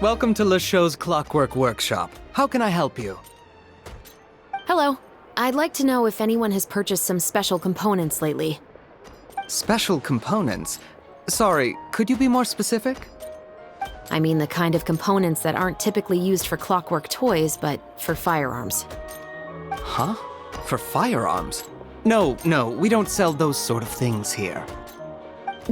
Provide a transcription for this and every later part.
Welcome to Le Show's Clockwork Workshop. How can I help you? Hello. I'd like to know if anyone has purchased some special components lately. Special components? Sorry, could you be more specific? I mean the kind of components that aren't typically used for clockwork toys, but for firearms. Huh? For firearms? No, we don't sell those sort of things here.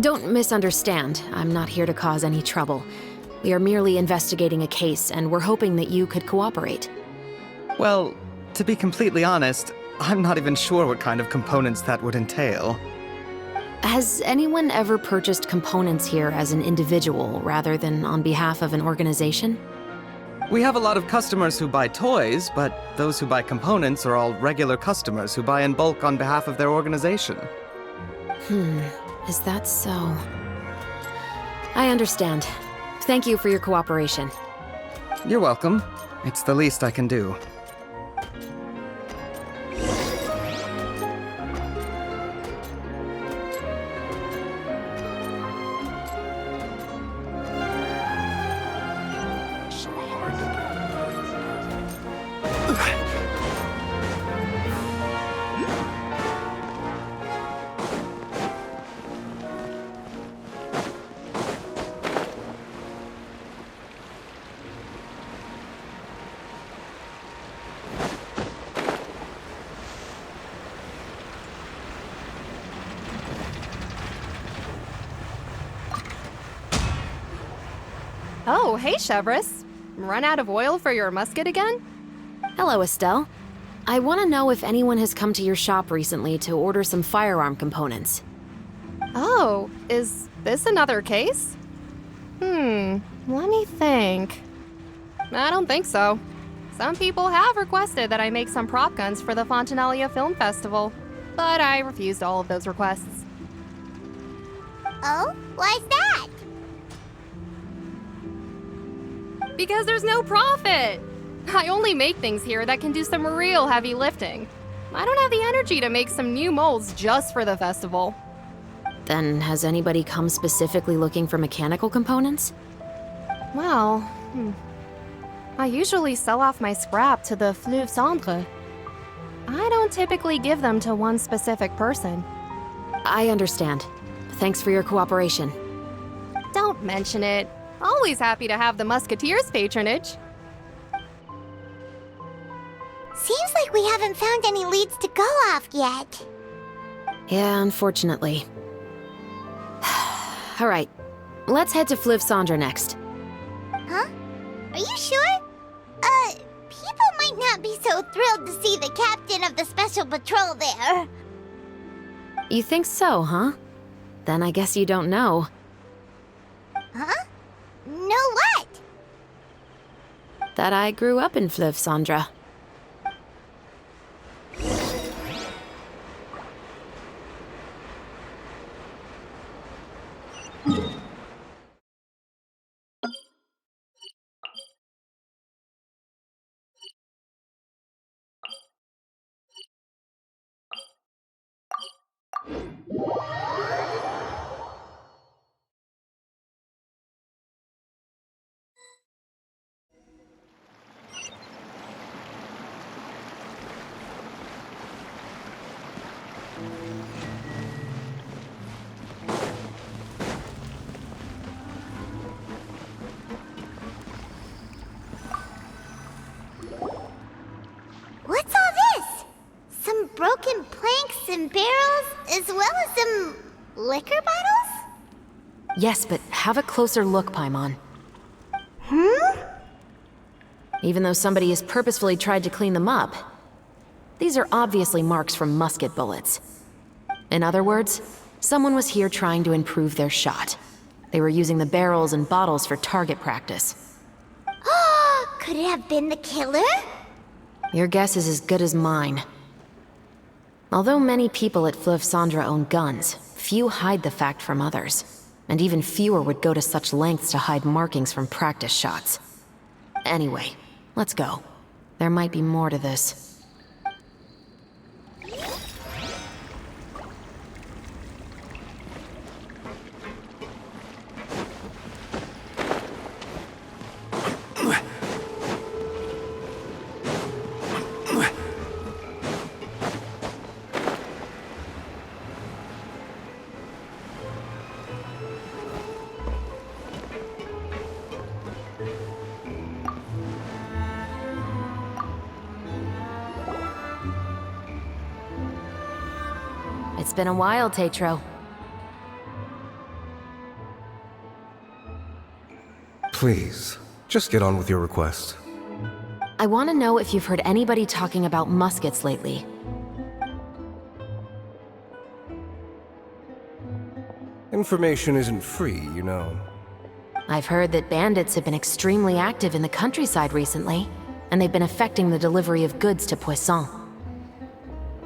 Don't misunderstand. I'm not here to cause any trouble. We are merely investigating a case, and we're hoping that you could cooperate. Well, to be completely honest, I'm not even sure what kind of components that would entail. Has anyone ever purchased components here as an individual rather than on behalf of an organization? We have a lot of customers who buy toys, but those who buy components are all regular customers who buy in bulk on behalf of their organization. Is that so? I understand. Thank you for your cooperation. You're welcome. It's the least I can do. Oh, hey, Chevris. Run out of oil for your musket again? Hello, Estelle. I want to know if anyone has come to your shop recently to order some firearm components. Oh, is this another case? Let me think. I don't think so. Some people have requested that I make some prop guns for the Fontanalia Film Festival, but I refused all of those requests. Oh? Why's that? Because there's no profit! I only make things here that can do some real heavy lifting. I don't have the energy to make some new molds just for the festival. Then has anybody come specifically looking for mechanical components? Well, I usually sell off my scrap to the Fleuve Cendre. I don't typically give them to one specific person. I understand. Thanks for your cooperation. Don't mention it. Always happy to have the Musketeers' patronage. Seems like we haven't found any leads to go off yet. Yeah, unfortunately. All right, let's head to Fleuve Cendre next. Huh? Are you sure? People might not be so thrilled to see the captain of the special patrol there. You think so, huh? Then I guess you don't know. Huh? Know what? That I grew up in Fleuve Cendre. What's all this? Some broken planks and barrels, as well as some liquor bottles? Yes, but have a closer look, Paimon. Even though somebody has purposefully tried to clean them up, these are obviously marks from musket bullets. In other words, someone was here trying to improve their shot. They were using the barrels and bottles for target practice. Could it have been the killer? Your guess is as good as mine. Although many people at Fleuve Cendre own guns, few hide the fact from others. And even fewer would go to such lengths to hide markings from practice shots. Anyway, let's go. There might be more to this. It's been a while, Tetro. Please, just get on with your request. I want to know if you've heard anybody talking about muskets lately. Information isn't free, you know. I've heard that bandits have been extremely active in the countryside recently, and they've been affecting the delivery of goods to Poisson.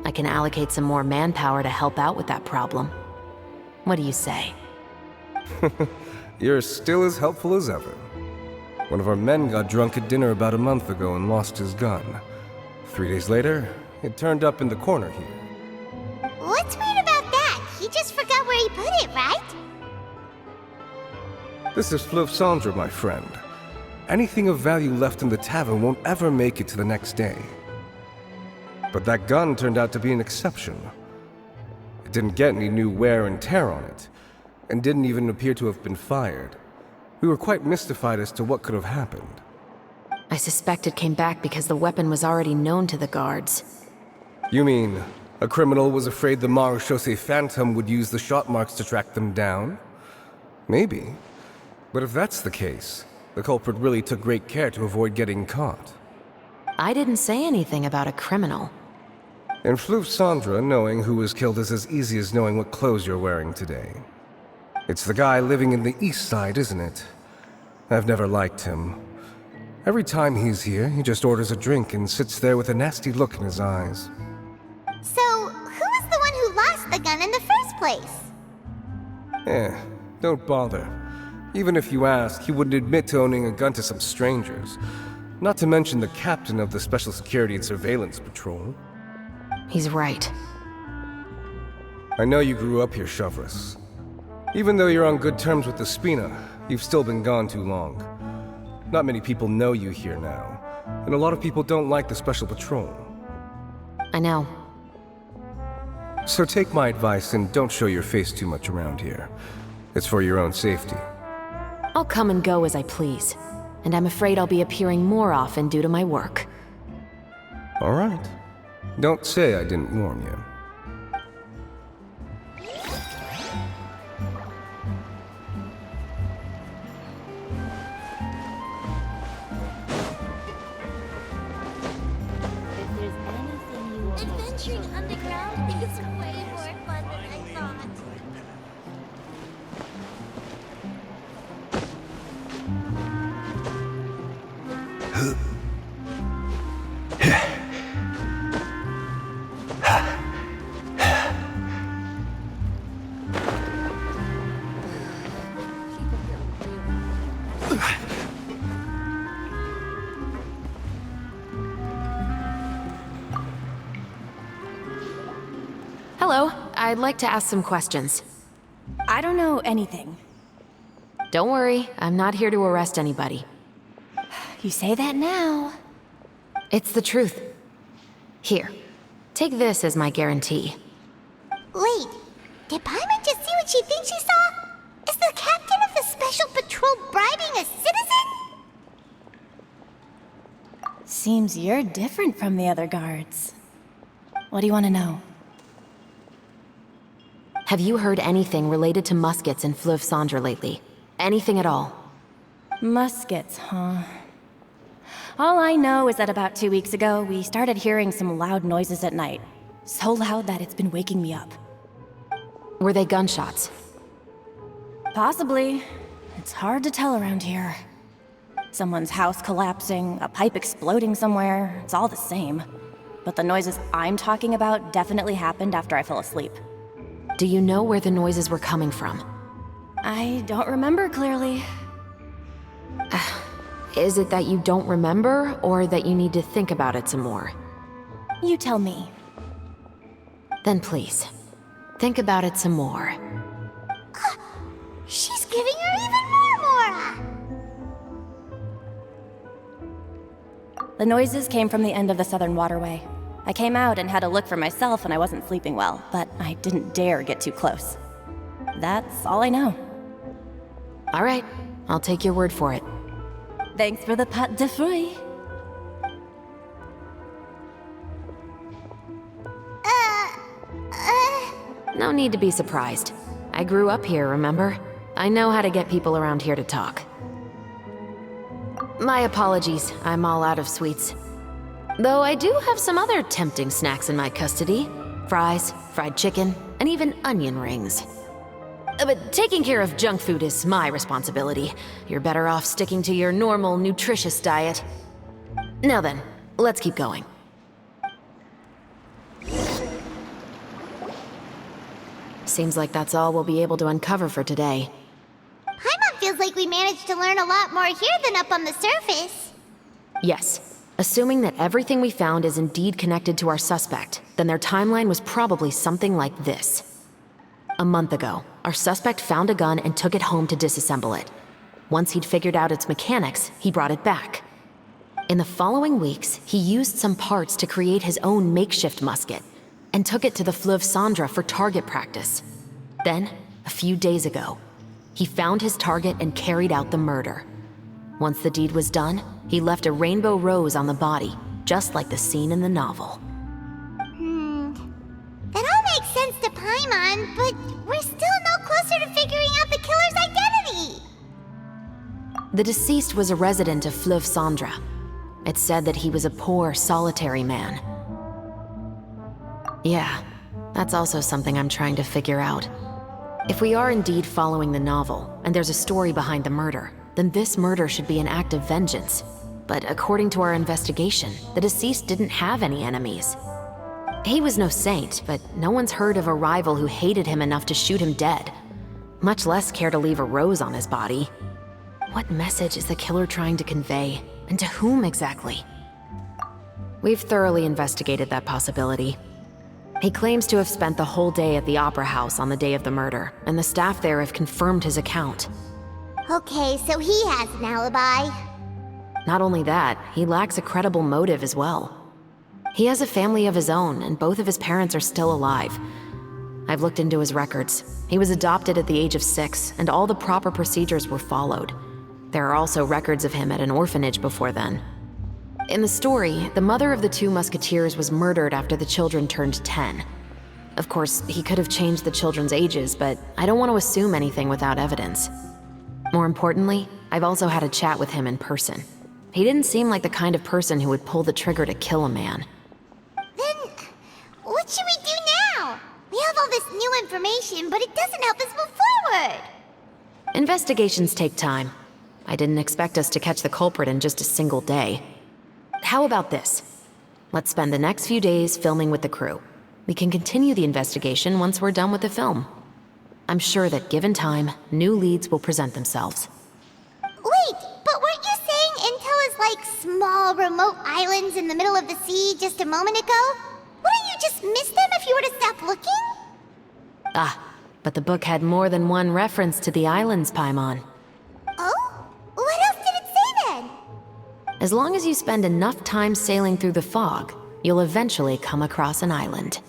I can allocate some more manpower to help out with that problem. What do you say? You're still as helpful as ever. One of our men got drunk at dinner about a month ago and lost his gun. 3 days later, it turned up in the corner here. What's weird about that? He just forgot where he put it, right? This is Fleuve Cendre, my friend. Anything of value left in the tavern won't ever make it to the next day. But that gun turned out to be an exception. It didn't get any new wear and tear on it, and didn't even appear to have been fired. We were quite mystified as to what could have happened. I suspect it came back because the weapon was already known to the guards. You mean, a criminal was afraid the Marechaussee Phantom would use the shot marks to track them down? Maybe. But if that's the case, the culprit really took great care to avoid getting caught. I didn't say anything about a criminal. In Fleuve Cendre, knowing who was killed is as easy as knowing what clothes you're wearing today. It's the guy living in the east side, isn't it? I've never liked him. Every time he's here, he just orders a drink and sits there with a nasty look in his eyes. So, who was the one who lost the gun in the first place? Don't bother. Even if you ask, he wouldn't admit to owning a gun to some strangers. Not to mention the captain of the Special Security and Surveillance Patrol. He's right. I know you grew up here, Chevreuse. Even though you're on good terms with the Spina, you've still been gone too long. Not many people know you here now, and a lot of people don't like the Special Patrol. I know. So take my advice and don't show your face too much around here. It's for your own safety. I'll come and go as I please, and I'm afraid I'll be appearing more often due to my work. All right. Don't say I didn't warn you. Adventuring underground is way more fun than I thought. Hello, I'd like to ask some questions. I don't know anything. Don't worry, I'm not here to arrest anybody. You say that now. It's the truth. Here, take this as my guarantee. Wait, did Paimon just see what she thinks she saw? Is the captain of the Special Patrol bribing a citizen? Seems you're different from the other guards. What do you want to know? Have you heard anything related to muskets in Fleuve Cendre lately? Anything at all? Muskets, huh? All I know is that about 2 weeks ago, we started hearing some loud noises at night. So loud that it's been waking me up. Were they gunshots? Possibly. It's hard to tell around here. Someone's house collapsing, a pipe exploding somewhere, it's all the same. But the noises I'm talking about definitely happened after I fell asleep. Do you know where the noises were coming from? I don't remember clearly. Is it that you don't remember, or that you need to think about it some more? You tell me. Then please, think about it some more. She's giving her even more Mora! The noises came from the end of the Southern Waterway. I came out and had a look for myself and I wasn't sleeping well, but I didn't dare get too close. That's all I know. All right, I'll take your word for it. Thanks for the pâte de fruits. no need to be surprised. I grew up here, remember? I know how to get people around here to talk. My apologies, I'm all out of sweets. Though I do have some other tempting snacks in my custody. Fries, fried chicken, and even onion rings. But taking care of junk food is my responsibility. You're better off sticking to your normal, nutritious diet. Now then, let's keep going. Seems like that's all we'll be able to uncover for today. Paimon feels like we managed to learn a lot more here than up on the surface. Yes. Assuming that everything we found is indeed connected to our suspect, then their timeline was probably something like this. A month ago, our suspect found a gun and took it home to disassemble it. Once he'd figured out its mechanics, he brought it back. In the following weeks, he used some parts to create his own makeshift musket, and took it to the Fleuve Cendra for target practice. Then, a few days ago, he found his target and carried out the murder. Once the deed was done, he left a rainbow rose on the body, just like the scene in the novel. That all makes sense to Paimon, but we're still no closer to figuring out the killer's identity. The deceased was a resident of Fleuve Cendra. It's said that he was a poor, solitary man. Yeah, that's also something I'm trying to figure out. If we are indeed following the novel, and there's a story behind the murder, then this murder should be an act of vengeance. But according to our investigation, the deceased didn't have any enemies. He was no saint, but no one's heard of a rival who hated him enough to shoot him dead, much less care to leave a rose on his body. What message is the killer trying to convey, and to whom exactly? We've thoroughly investigated that possibility. He claims to have spent the whole day at the Opera House on the day of the murder, and the staff there have confirmed his account. Okay, so he has an alibi. Not only that, he lacks a credible motive as well. He has a family of his own, and both of his parents are still alive. I've looked into his records. He was adopted at the age of 6, and all the proper procedures were followed. There are also records of him at an orphanage before then. In the story, the mother of the 2 musketeers was murdered after the children turned 10. Of course, he could have changed the children's ages, but I don't want to assume anything without evidence. More importantly, I've also had a chat with him in person. He didn't seem like the kind of person who would pull the trigger to kill a man. Then, what should we do now? We have all this new information, but it doesn't help us move forward. Investigations take time. I didn't expect us to catch the culprit in just a single day. How about this? Let's spend the next few days filming with the crew. We can continue the investigation once we're done with the film. I'm sure that given time, new leads will present themselves. Wait, but weren't you saying Intel is like small, remote islands in the middle of the sea just a moment ago? Wouldn't you just miss them if you were to stop looking? Ah, but the book had more than one reference to the islands, Paimon. Oh? What else did it say then? As long as you spend enough time sailing through the fog, you'll eventually come across an island.